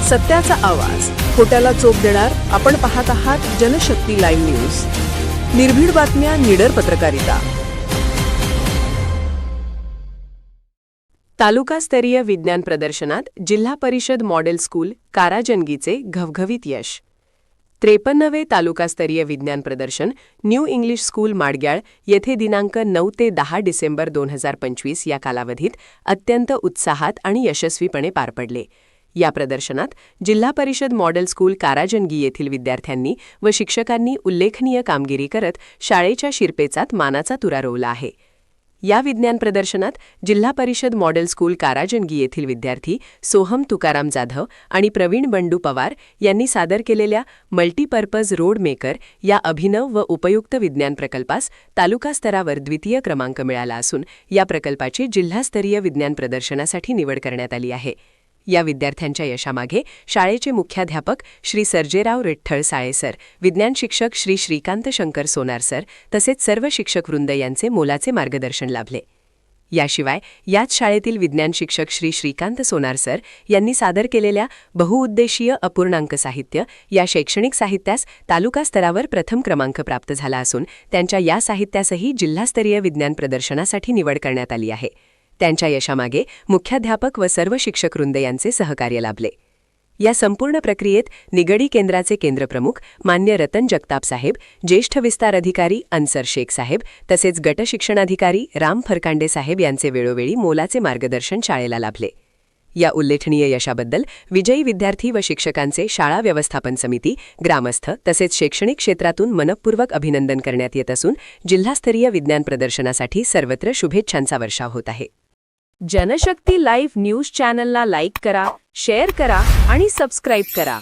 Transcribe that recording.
सत्याचा आवाज, खोट्याला चोप देणार. आपण पाहत आहात जनशक्ती लाईव्ह न्यूज. निर्भीड बातम्या, निडर पत्रकारिता. तालुकास्तरीय विज्ञान प्रदर्शनात जिल्हा परिषद मॉडेल स्कूल काराजनगीचे घवघवीत यश. 53वे तालुकास्तरीय विज्ञान प्रदर्शन न्यू इंग्लिश स्कूल माडग्याळ येथे दिनांक 9 ते 10 डिसेंबर 2025 या कालावधीत अत्यंत उत्साहात आणि यशस्वीपणे पार पडले. या प्रदर्शनात जिल्हा परिषद मॉडेल स्कूल काराजनगी येथील विद्यार्थ्यांनी व शिक्षकांनी उल्लेखनीय कामगिरी करत शाळेच्या शिरपेचात मानाचा तुरा रोवला आहे. या विज्ञान प्रदर्शनात जिल्हा परिषद मॉडेल स्कूल काराजनगी येथील विद्यार्थी सोहम तुकाराम जाधव आणि प्रवीण बंडू पवार यांनी सादर केलेल्या मल्टीपर्पज रोड मेकर या अभिनव व उपयुक्त विज्ञान प्रकल्पास तालुका स्तरावर द्वितीय क्रमांक मिळाला असून या प्रकल्पाची जिल्हास्तरीय विज्ञान प्रदर्शनासाठी निवड करण्यात आली आहे. या विद्यार्थ्यांच्या यशामागे शाळेचे मुख्याध्यापक श्री सर्जेराव रिठ्ठळ साळे सर, विज्ञान शिक्षक श्री श्रीकांत शंकर सोनार सर तसेच सर्व शिक्षकवृंद यांचे मोलाचे मार्गदर्शन लाभले. याशिवाय याच शाळेतील विज्ञान शिक्षक श्री श्रीकांत सोनार सर यांनी सादर केलेल्या बहुउद्देशीय अपूर्णांक साहित्य या शैक्षणिक साहित्यास तालुका स्तरावर प्रथम क्रमांक प्राप्त झाला असून त्यांच्या या साहित्यासही जिल्हास्तरीय विज्ञान प्रदर्शनासाठी निवड करण्यात आली आहे. त्यांच्या यशामागे मुख्याध्यापक व सर्व शिक्षकवृंद यांचे सहकार्य लाभले. या संपूर्ण प्रक्रियेत निगडी केंद्राचे केंद्रप्रमुख मान्य रतन जगताप साहेब, ज्येष्ठ विस्तार अधिकारी अन्सर शेख साहेब तसेच गट शिक्षणाधिकारी राम फरकांडे साहेब यांचे वेळोवेळी मोलाचे मार्गदर्शन शाळेला लाभले. या उल्लेखनीय यशाबद्दल विजयी विद्यार्थी व शिक्षकांचे शाळा व्यवस्थापन समिती, ग्रामस्थ तसेच शैक्षणिक क्षेत्रातून मनःपूर्वक अभिनंदन करण्यात येत असून जिल्हास्तरीय विज्ञान प्रदर्शनासाठी सर्वत्र शुभेच्छांचा वर्षाव होत आहे. जनशक्ती लाईव्ह न्यूज चॅनलला लाईक करा, शेअर करा आणि सबस्क्राईब करा.